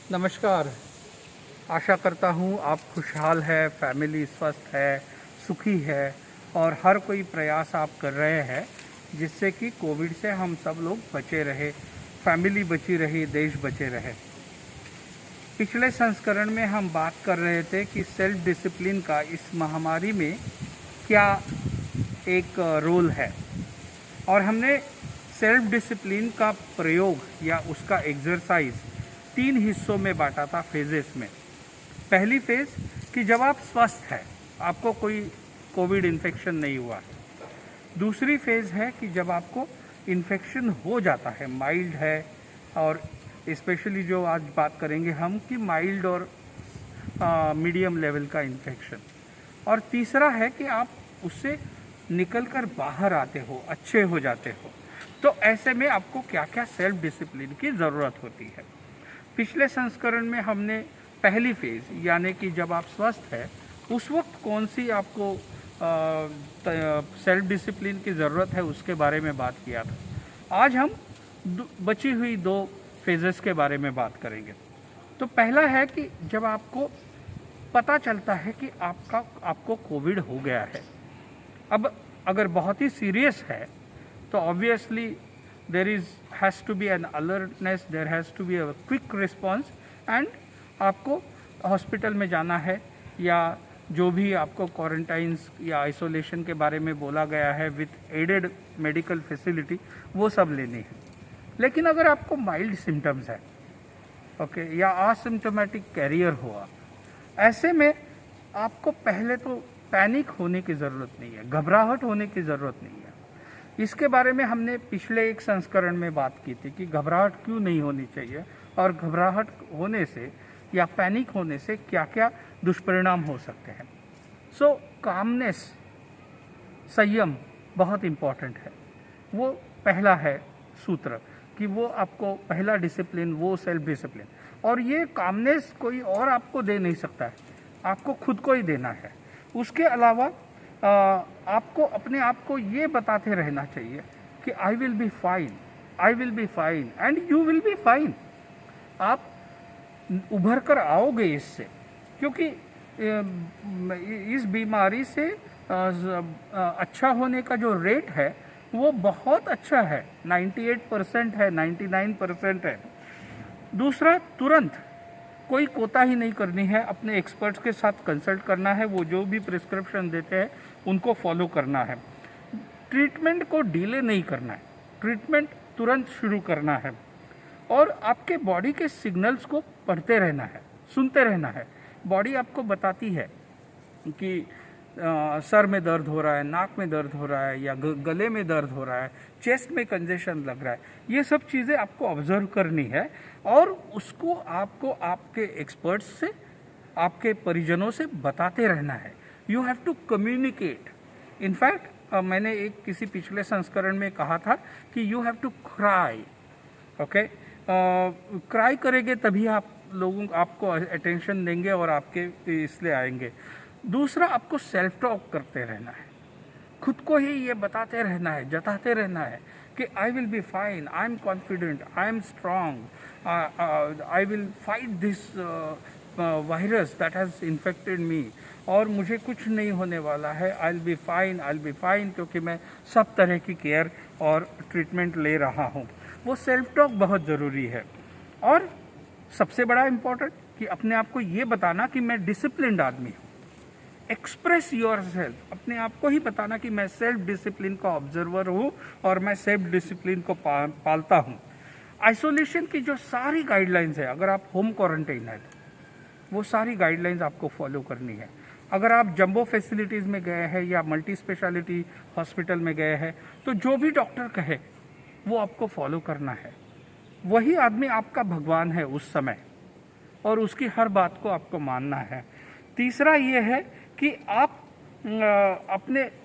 नमस्कार। आशा करता हूँ आप खुशहाल है, फैमिली स्वस्थ है, सुखी है और हर कोई प्रयास आप कर रहे हैं जिससे कि कोविड से हम सब लोग बचे रहे, फैमिली बची रही, देश बचे रहे। पिछले संस्करण में हम बात कर रहे थे कि सेल्फ डिसिप्लिन का इस महामारी में क्या एक रोल है और हमने सेल्फ डिसिप्लिन का प्रयोग या उसका एक्सरसाइज 3 हिस्सों में बांटा था, फेजेस में। पहली फेज कि जब आप स्वस्थ हैं, आपको कोई कोविड इन्फेक्शन नहीं हुआ है। दूसरी फेज है कि जब आपको इन्फेक्शन हो जाता है, माइल्ड है, और स्पेशली जो आज बात करेंगे हम कि माइल्ड और मीडियम लेवल का इन्फेक्शन। और तीसरा है कि आप उससे निकल कर बाहर आते हो, अच्छे हो जाते हो। तो ऐसे में आपको क्या क्या सेल्फ डिसिप्लिन की ज़रूरत होती है। पिछले संस्करण में हमने पहली फेज यानी कि जब आप स्वस्थ है उस वक्त कौन सी आपको सेल्फ डिसिप्लिन की ज़रूरत है उसके बारे में बात किया था। आज हम बची हुई 2 फेजेस के बारे में बात करेंगे। तो पहला है कि जब आपको पता चलता है कि आपको कोविड हो गया है। अब अगर बहुत ही सीरियस है तो obviously there has to be an alertness, there has to be a quick response and आपको हॉस्पिटल में जाना है या जो भी आपको क्वारंटाइंस या आइसोलेशन के बारे में बोला गया है विथ एडेड मेडिकल फैसिलिटी, वो सब लेनी है। लेकिन अगर आपको माइल्ड सिम्टम्स है, ओके, या असिम्टोमेटिक कैरियर हुआ, ऐसे में आपको पहले तो पैनिक होने की ज़रूरत नहीं है, घबराहट होने की ज़रूरत नहीं है। इसके बारे में हमने पिछले एक संस्करण में बात की थी कि घबराहट क्यों नहीं होनी चाहिए और घबराहट होने से या पैनिक होने से क्या क्या दुष्परिणाम हो सकते हैं। सो कामनेस, संयम बहुत इम्पॉर्टेंट है। वो पहला है सूत्र कि वो आपको पहला डिसिप्लिन, वो सेल्फ डिसिप्लिन। और ये कामनेस कोई और आपको दे नहीं सकता है, आपको खुद को ही देना है। उसके अलावा आपको अपने आप को ये बताते रहना चाहिए कि I will be fine, I will be fine and you will be fine. आप उभर कर आओगे इससे, क्योंकि इस बीमारी से अच्छा होने का जो रेट है वो बहुत अच्छा है, 98% है, 99% है। दूसरा, तुरंत कोई कोताही नहीं करनी है, अपने एक्सपर्ट्स के साथ कंसल्ट करना है, वो जो भी प्रिस्क्रिप्शन देते हैं उनको फॉलो करना है। ट्रीटमेंट को डिले नहीं करना है, ट्रीटमेंट तुरंत शुरू करना है। और आपके बॉडी के सिग्नल्स को पढ़ते रहना है, सुनते रहना है। बॉडी आपको बताती है कि सर में दर्द हो रहा है, नाक में दर्द हो रहा है या गले में दर्द हो रहा है, चेस्ट में कंजेशन लग रहा है। ये सब चीज़ें आपको ऑब्जर्व करनी है और उसको आपको आपके एक्सपर्ट्स से, आपके परिजनों से बताते रहना है। You have to communicate. In fact मैंने एक किसी पिछले संस्करण में कहा था कि you have to cry, okay. Cry करेंगे तभी आपको अटेंशन देंगे और आपके इसलिए आएंगे। दूसरा, आपको सेल्फ टॉक करते रहना है, खुद को ही ये बताते रहना है, जताते रहना है कि I will be fine, I am confident, I am strong, I will fight this virus that has infected me, और मुझे कुछ नहीं होने वाला है, I will be fine, I will be fine, क्योंकि मैं सब तरह की केयर और ट्रीटमेंट ले रहा हूँ। वो सेल्फ टॉक बहुत ज़रूरी है। और सबसे बड़ा इम्पोर्टेंट कि अपने आप को ये बताना कि मैं डिसिप्लिन्ड आदमी हूँ। एक्सप्रेस योर सेल्फ, अपने आप को ही बताना कि मैं सेल्फ डिसिप्लिन का ऑब्जर्वर हूँ और मैं सेल्फ डिसिप्लिन को पालता हूँ। आइसोलेशन की जो सारी गाइडलाइंस है, अगर आप होम क्वारंटाइन है तो वो सारी गाइडलाइंस आपको फॉलो करनी है। अगर आप जंबो फैसिलिटीज़ में गए हैं या मल्टी स्पेशलिटी हॉस्पिटल में गए हैं तो जो भी डॉक्टर कहे वो आपको फॉलो करना है। वही आदमी आपका भगवान है उस समय और उसकी हर बात को आपको मानना है। तीसरा ये है कि आप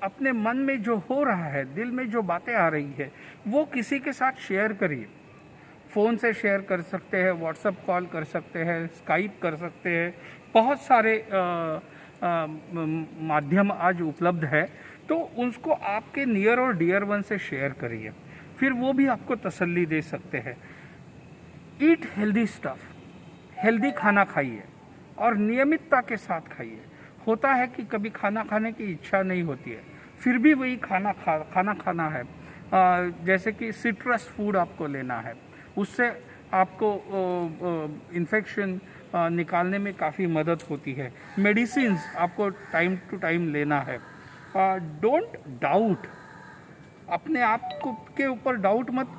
अपने मन में जो हो रहा है, दिल में जो बातें आ रही है, वो किसी के साथ शेयर करिए। फ़ोन से शेयर कर सकते हैं, व्हाट्सएप कॉल कर सकते हैं, स्काइप कर सकते हैं, बहुत सारे माध्यम आज उपलब्ध है। तो उसको आपके नियर और डियर वन से शेयर करिए, फिर वो भी आपको तसल्ली दे सकते हैं। ईट हेल्दी स्टफ, हेल्दी खाना खाइए और नियमितता के साथ खाइए। होता है कि कभी खाना खाने की इच्छा नहीं होती है, फिर भी वही खाना खाना है। जैसे कि सिट्रस फूड आपको लेना है, उससे आपको इन्फेक्शन निकालने में काफ़ी मदद होती है। मेडिसिन्स आपको टाइम टू टाइम लेना है। डोंट डाउट, अपने आप को के ऊपर डाउट मत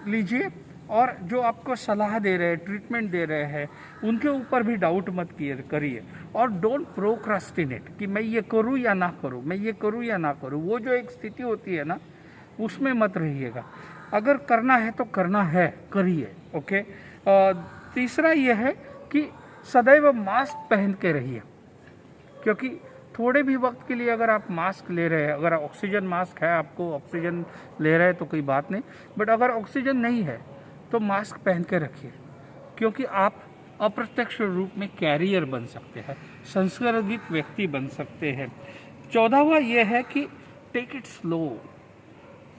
लीजिए, और जो आपको सलाह दे रहे हैं, ट्रीटमेंट दे रहे हैं, उनके ऊपर भी डाउट मत करिए। और डोंट प्रोक्रास्टिनेट कि मैं ये करूँ या ना करूँ, मैं ये करूँ या ना करूँ। वो जो एक स्थिति होती है ना, उसमें मत रहिएगा। अगर करना है तो करना है, करिए। ओके। तीसरा ये है कि सदैव मास्क पहन के रहिए, क्योंकि थोड़े भी वक्त के लिए अगर आप मास्क ले रहे हैं, अगर ऑक्सीजन मास्क है, आपको ऑक्सीजन ले रहे हैं तो कोई बात नहीं, बट अगर ऑक्सीजन नहीं है तो मास्क पहन के रखिए, क्योंकि आप अप्रत्यक्ष रूप में कैरियर बन सकते हैं, संसर्गित व्यक्ति बन सकते हैं। 14वां ये है कि टेक इट स्लो।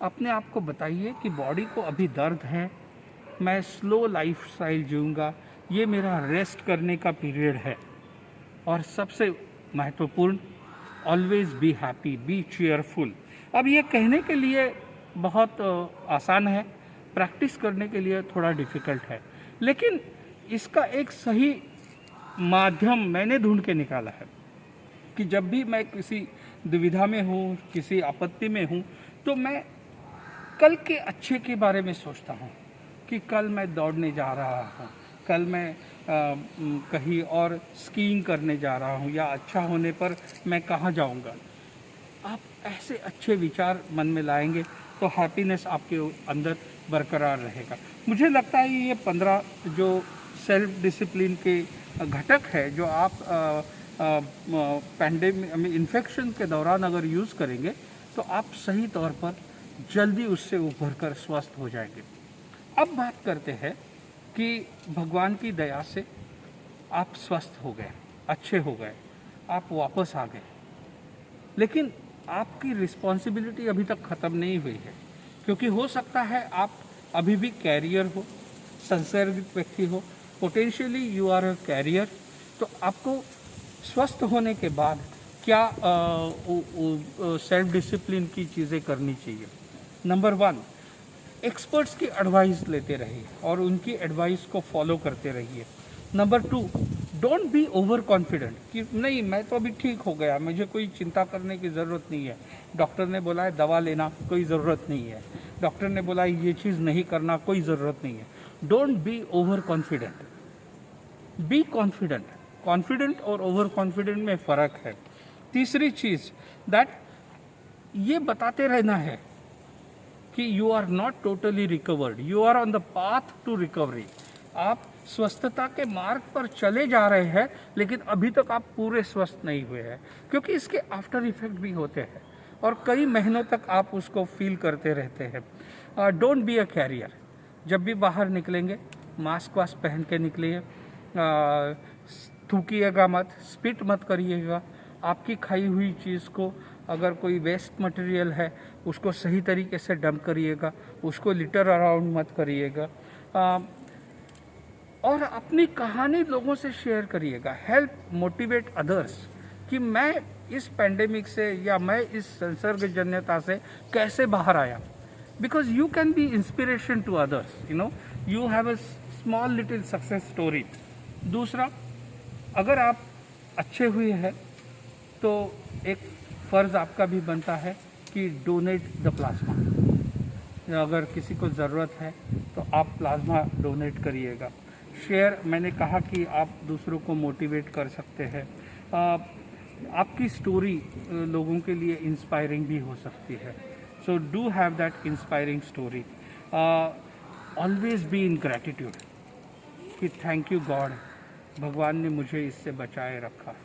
अपने आप को बताइए कि बॉडी को अभी दर्द है, मैं स्लो लाइफस्टाइल जीऊँगा, ये मेरा रेस्ट करने का पीरियड है। और सबसे महत्वपूर्ण, always be happy, be cheerful. अब ये कहने के लिए बहुत आसान है, प्रैक्टिस करने के लिए थोड़ा डिफ़िकल्ट है, लेकिन इसका एक सही माध्यम मैंने ढूंढ के निकाला है कि जब भी मैं किसी दुविधा में हूँ, किसी आपत्ति में हूँ, तो मैं कल के अच्छे के बारे में सोचता हूँ कि कल मैं दौड़ने जा रहा हूँ, कल मैं कहीं और स्कीइंग करने जा रहा हूँ, या अच्छा होने पर मैं कहाँ जाऊँगा। आप ऐसे अच्छे विचार मन में लाएंगे तो हैप्पीनेस आपके अंदर बरकरार रहेगा। मुझे लगता है ये 15 जो सेल्फ डिसिप्लिन के घटक है, जो आप पैंडेमिक इन्फेक्शन के दौरान अगर यूज़ करेंगे तो आप सही तौर पर जल्दी उससे उभर कर स्वस्थ हो जाएंगे। अब बात करते हैं कि भगवान की दया से आप स्वस्थ हो गए, अच्छे हो गए, आप वापस आ गए, लेकिन आपकी रिस्पॉन्सिबिलिटी अभी तक ख़त्म नहीं हुई है, क्योंकि हो सकता है आप अभी भी कैरियर हो, संसर्गित व्यक्ति हो, potentially you are a carrier. तो आपको स्वस्थ होने के बाद क्या सेल्फ डिसिप्लिन की चीज़ें करनी चाहिए। नंबर 1, एक्सपर्ट्स की एडवाइस लेते रहिए और उनकी एडवाइस को फॉलो करते रहिए। Number 2, don't be over confident कि नहीं मैं तो अभी ठीक हो गया, मुझे कोई चिंता करने की ज़रूरत नहीं है, डॉक्टर ने बोला है दवा लेना, कोई ज़रूरत नहीं है, डॉक्टर ने बोला है ये चीज़ नहीं करना, कोई ज़रूरत नहीं है। Don't be over confident, be confident. Confident और ओवर कॉन्फिडेंट में फ़र्क है। तीसरी चीज़ दैट ये बताते रहना है कि you are not totally recovered, you are on the path to recovery. आप स्वस्थता के मार्ग पर चले जा रहे हैं, लेकिन अभी तक आप पूरे स्वस्थ नहीं हुए हैं, क्योंकि इसके आफ्टर इफेक्ट भी होते हैं और कई महीनों तक आप उसको फील करते रहते हैं। Don't be a carrier. जब भी बाहर निकलेंगे मास्क वास्क पहन के निकलिए, थूकिएगा मत, स्पिट मत करिएगा। आपकी खाई हुई चीज़ को अगर कोई वेस्ट मटेरियल है उसको सही तरीके से डंप करिएगा, उसको लिटर अराउंड मत करिएगा। और अपनी कहानी लोगों से शेयर करिएगा, हेल्प मोटिवेट अदर्स कि मैं इस पेंडेमिक से या मैं इस संसर्गजन्यता से कैसे बाहर आया, because you can be inspiration to others, you have a small little success story. दूसरा, अगर आप अच्छे हुए हैं तो एक फ़र्ज़ आपका भी बनता है कि डोनेट द प्लाज्मा। अगर किसी को ज़रूरत है तो आप प्लाज्मा डोनेट करिएगा। शेयर, मैंने कहा कि आप दूसरों को मोटिवेट कर सकते हैं। आपकी स्टोरी लोगों के लिए इंस्पायरिंग भी हो सकती है। So do have that inspiring story. Always be in gratitude कि थैंक यू गॉड, भगवान ने मुझे इससे बचाए रखा।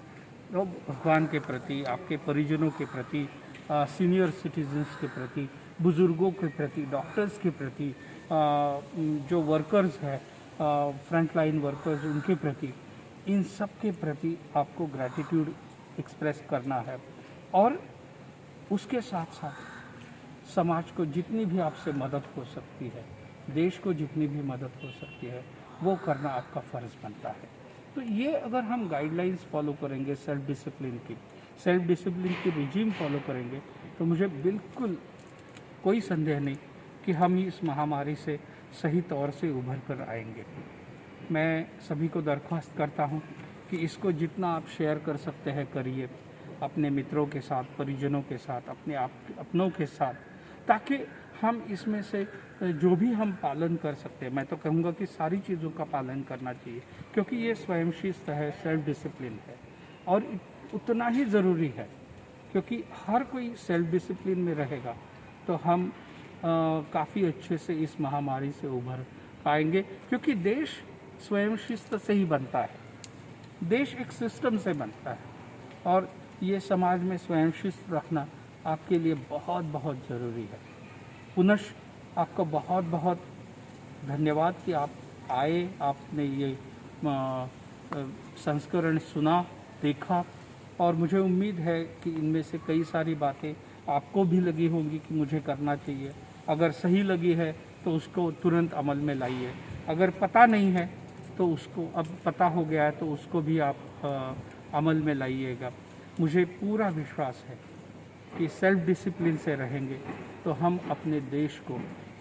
तो भगवान के प्रति, आपके परिजनों के प्रति, सीनियर सिटीजन्स के प्रति, बुज़ुर्गों के प्रति, डॉक्टर्स के प्रति, जो वर्कर्स हैं, फ्रंट लाइन वर्कर्स, उनके प्रति, इन सब के प्रति आपको ग्रैटिट्यूड एक्सप्रेस करना है। और उसके साथ साथ समाज को जितनी भी आपसे मदद हो सकती है, देश को जितनी भी मदद हो सकती है, वो करना आपका फ़र्ज़ बनता है। तो ये अगर हम गाइडलाइंस फॉलो करेंगे सेल्फ डिसिप्लिन की रिजीम फॉलो करेंगे, तो मुझे बिल्कुल कोई संदेह नहीं कि हम इस महामारी से सही तौर से उभर कर आएंगे। मैं सभी को दरख्वास्त करता हूँ कि इसको जितना आप शेयर कर सकते हैं करिए, अपने मित्रों के साथ, परिजनों के साथ, अपनों के साथ, ताकि हम इसमें से जो भी हम पालन कर सकते हैं, मैं तो कहूँगा कि सारी चीज़ों का पालन करना चाहिए, क्योंकि ये स्वयं शिस्त है, सेल्फ डिसिप्लिन है और उतना ही ज़रूरी है, क्योंकि हर कोई सेल्फ डिसिप्लिन में रहेगा तो हम काफ़ी अच्छे से इस महामारी से उभर पाएंगे, क्योंकि देश स्वयं शिस्त से ही बनता है, देश एक सिस्टम से बनता है और ये समाज में स्वयं शिस्त रखना आपके लिए बहुत बहुत ज़रूरी है। पुनः आपका बहुत बहुत धन्यवाद कि आप आए, आपने ये संस्करण सुना, देखा और मुझे उम्मीद है कि इनमें से कई सारी बातें आपको भी लगी होंगी कि मुझे करना चाहिए। अगर सही लगी है तो उसको तुरंत अमल में लाइए, अगर पता नहीं है तो उसको, अब पता हो गया है तो उसको भी आप अमल में लाइएगा। मुझे पूरा विश्वास है कि सेल्फ डिसिप्लिन से रहेंगे तो हम अपने देश को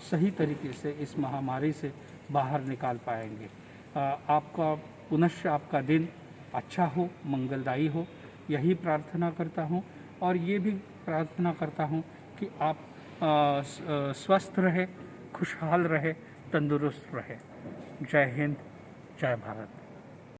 सही तरीके से इस महामारी से बाहर निकाल पाएंगे। आपका पुनश्च आपका दिन अच्छा हो, मंगलदायी हो, यही प्रार्थना करता हूँ और ये भी प्रार्थना करता हूँ कि आप स्वस्थ रहे, खुशहाल रहे, तंदुरुस्त रहे। जय हिंद, जय भारत।